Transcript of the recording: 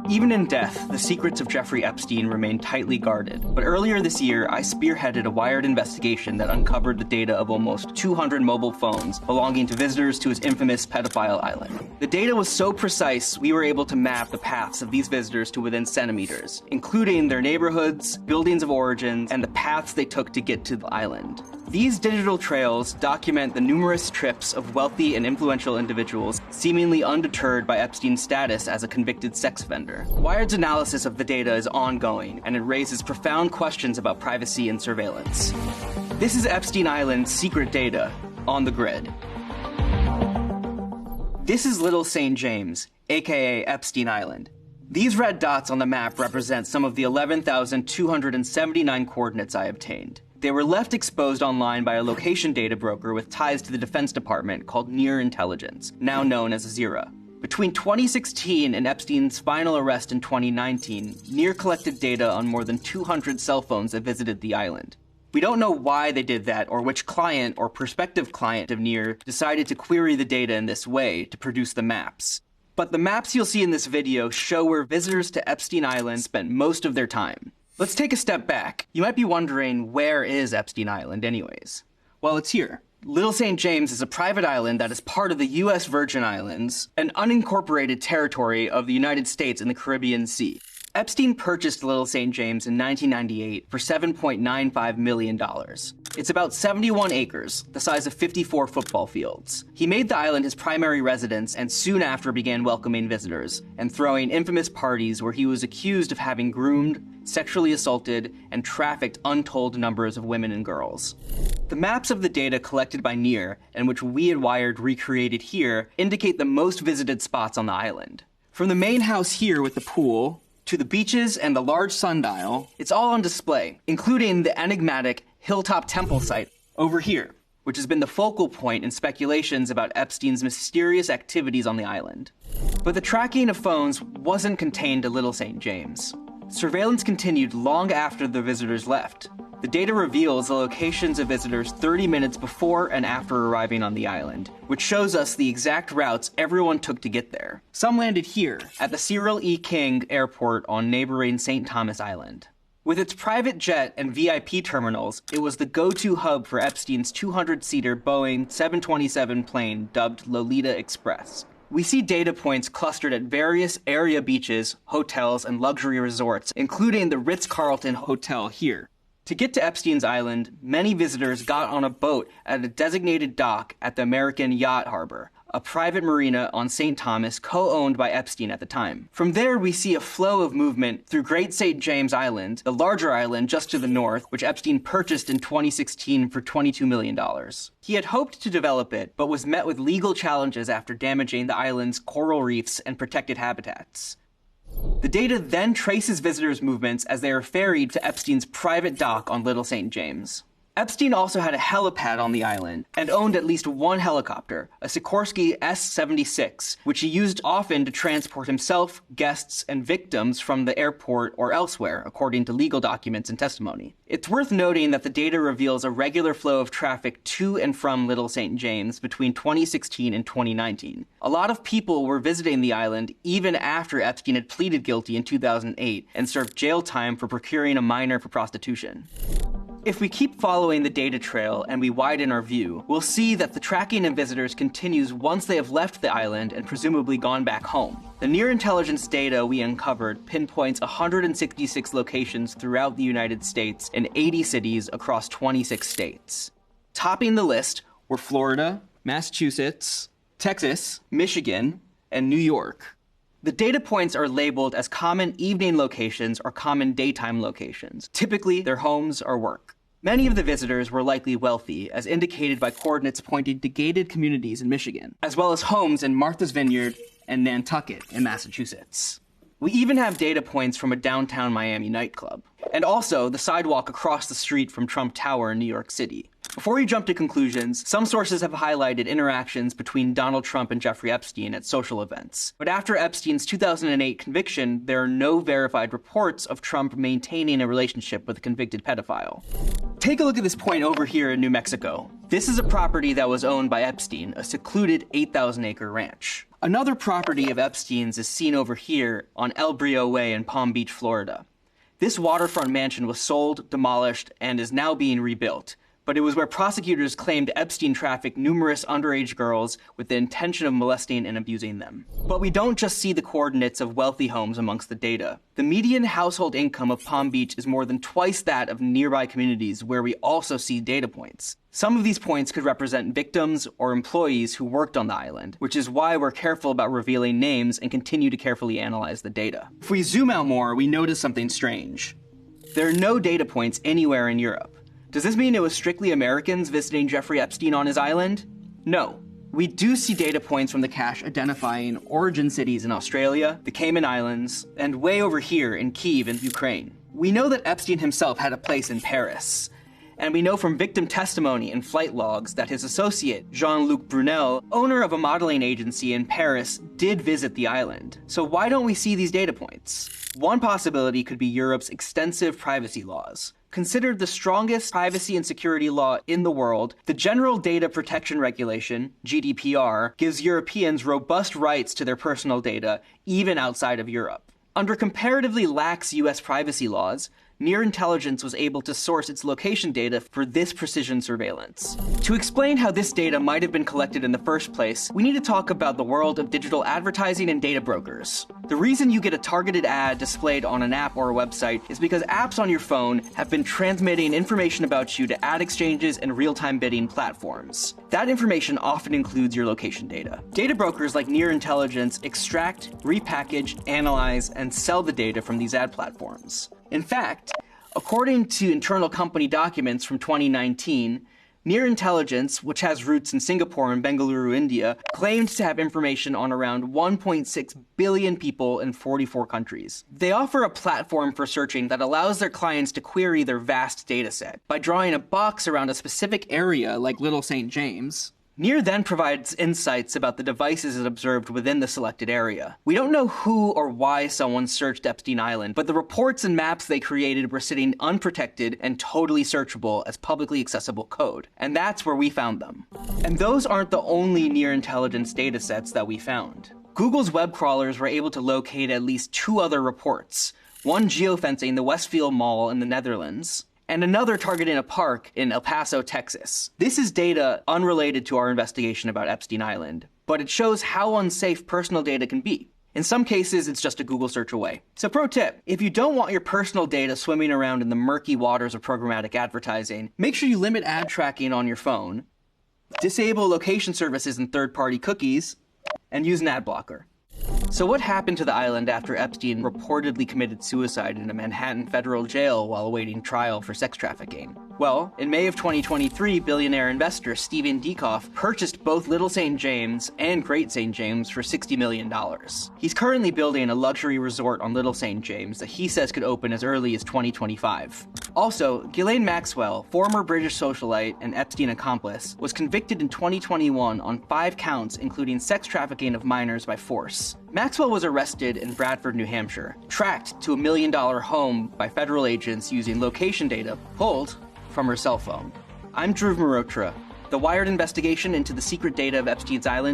Even in death, the secrets of Jeffrey Epstein remain tightly guarded. But earlier this year, I spearheaded a Wired investigation that uncovered the data of almost 200 mobile phones belonging to visitors to his infamous pedophile island. The data was so precise, we were able to map the paths of these visitors to within centimeters, including their neighborhoods, buildings of origin, and the paths they took to get to the island. These digital trails document the numerous trips of wealthy and influential individuals seemingly undeterred by Epstein's status as a convicted sex offender. Wired's analysis of the data is ongoing, and it raises profound questions about privacy and surveillance. This is Epstein Island's secret data on the grid. This is Little St. James, aka Epstein Island. These red dots on the map represent some of the 11,279 coordinates I obtained. They were left exposed online by a location data broker with ties to the Defense Department called Near Intelligence, now known as Zira. Between 2016 and Epstein's final arrest in 2019, Near collected data on more than 200 cell phones that visited the island. We don't know why they did that or which client or prospective client of Near decided to query the data in this way to produce the maps. But the maps you'll see in this video show where visitors to Epstein Island spent most of their time. Let's take a step back. You might be wondering, where is Epstein Island anyways? Well, it's here. Little St. James is a private island that is part of the U.S. Virgin Islands, an unincorporated territory of the United States in the Caribbean Sea. Epstein purchased Little St. James in 1998 for $7.95 million. It's about 71 acres, the size of 54 football fields. He made the island his primary residence and soon after began welcoming visitors and throwing infamous parties where he was accused of having groomed, sexually assaulted, and trafficked untold numbers of women and girls. The maps of the data collected by Near, and which we at Wired recreated here, indicate the most visited spots on the island. From the main house here with the pool, to the beaches and the large sundial, it's all on display, including the enigmatic Hilltop Temple site over here, which has been the focal point in speculations about Epstein's mysterious activities on the island. But the tracking of phones wasn't contained to Little St. James. Surveillance continued long after the visitors left. The data reveals the locations of visitors 30 minutes before and after arriving on the island, which shows us the exact routes everyone took to get there. Some landed here, at the Cyril E. King Airport on neighboring St. Thomas Island. With its private jet and VIP terminals, it was the go-to hub for Epstein's 200-seater Boeing 727 plane dubbed Lolita Express. We see data points clustered at various area beaches, hotels, and luxury resorts, including the Ritz-Carlton Hotel here. To get to Epstein's Island, many visitors got on a boat at a designated dock at the American Yacht Harbor, a private marina on St. Thomas co-owned by Epstein at the time. From there, we see a flow of movement through Great St. James Island, the larger island just to the north, which Epstein purchased in 2016 for $22 million. He had hoped to develop it, but was met with legal challenges after damaging the island's coral reefs and protected habitats. The data then traces visitors' movements as they are ferried to Epstein's private dock on Little St. James. Epstein also had a helipad on the island and owned at least one helicopter, a Sikorsky S-76, which he used often to transport himself, guests, and victims from the airport or elsewhere, according to legal documents and testimony. It's worth noting that the data reveals a regular flow of traffic to and from Little St. James between 2016 and 2019. A lot of people were visiting the island even after Epstein had pleaded guilty in 2008 and served jail time for procuring a minor for prostitution. If we keep following the data trail and we widen our view, we'll see that the tracking of visitors continues once they have left the island and presumably gone back home. The Near Intelligence data we uncovered pinpoints 166 locations throughout the United States and 80 cities across 26 states. Topping the list were Florida, Massachusetts, Texas, Michigan, and New York. The data points are labeled as common evening locations or common daytime locations, typically their homes or work. Many of the visitors were likely wealthy, as indicated by coordinates pointing to gated communities in Michigan, as well as homes in Martha's Vineyard and Nantucket in Massachusetts. We even have data points from a downtown Miami nightclub, and also the sidewalk across the street from Trump Tower in New York City. Before we jump to conclusions, some sources have highlighted interactions between Donald Trump and Jeffrey Epstein at social events. But after Epstein's 2008 conviction, there are no verified reports of Trump maintaining a relationship with a convicted pedophile. Take a look at this point over here in New Mexico. This is a property that was owned by Epstein, a secluded 8,000-acre ranch. Another property of Epstein's is seen over here on El Brio Way in Palm Beach, Florida. This waterfront mansion was sold, demolished, and is now being rebuilt. But it was where prosecutors claimed Epstein trafficked numerous underage girls with the intention of molesting and abusing them. But we don't just see the coordinates of wealthy homes amongst the data. The median household income of Palm Beach is more than twice that of nearby communities where we also see data points. Some of these points could represent victims or employees who worked on the island, which is why we're careful about revealing names and continue to carefully analyze the data. If we zoom out more, we notice something strange. There are no data points anywhere in Europe. Does this mean it was strictly Americans visiting Jeffrey Epstein on his island? No. We do see data points from the cache identifying origin cities in Australia, the Cayman Islands, and way over here in Kyiv in Ukraine. We know that Epstein himself had a place in Paris. And we know from victim testimony and flight logs that his associate, Jean-Luc Brunel, owner of a modeling agency in Paris, did visit the island. So why don't we see these data points? One possibility could be Europe's extensive privacy laws. Considered the strongest privacy and security law in the world, the General Data Protection Regulation, GDPR, gives Europeans robust rights to their personal data, even outside of Europe. Under comparatively lax US privacy laws, Near Intelligence was able to source its location data for this precision surveillance. To explain how this data might have been collected in the first place, we need to talk about the world of digital advertising and data brokers. The reason you get a targeted ad displayed on an app or a website is because apps on your phone have been transmitting information about you to ad exchanges and real-time bidding platforms. That information often includes your location data. Data brokers like Near Intelligence extract, repackage, analyze, and sell the data from these ad platforms. In fact, according to internal company documents from 2019, Near Intelligence, which has roots in Singapore and Bengaluru, India, claimed to have information on around 1.6 billion people in 44 countries. They offer a platform for searching that allows their clients to query their vast dataset by drawing a box around a specific area like Little St. James. Near then provides insights about the devices it observed within the selected area. We don't know who or why someone searched Epstein Island, but the reports and maps they created were sitting unprotected and totally searchable as publicly accessible code. And that's where we found them. And those aren't the only Near Intelligence datasets that we found. Google's web crawlers were able to locate at least 2 other reports, one geofencing the Westfield Mall in the Netherlands, and another targeting a park in El Paso, Texas. This is data unrelated to our investigation about Epstein Island, but it shows how unsafe personal data can be. In some cases, it's just a Google search away. So pro tip, if you don't want your personal data swimming around in the murky waters of programmatic advertising, make sure you limit ad tracking on your phone, disable location services and third-party cookies, and use an ad blocker. So what happened to the island after Epstein reportedly committed suicide in a Manhattan federal jail while awaiting trial for sex trafficking? Well, in May of 2023, billionaire investor Stephen Dieckhoff purchased both Little St. James and Great St. James for $60 million. He's currently building a luxury resort on Little St. James that he says could open as early as 2025. Also, Ghislaine Maxwell, former British socialite and Epstein accomplice, was convicted in 2021 on 5 counts including sex trafficking of minors by force. Maxwell was arrested in Bradford, New Hampshire, tracked to a $1 million home by federal agents using location data pulled from her cell phone. I'm Dhruv Mehrotra. The Wired investigation into the secret data of Epstein's Island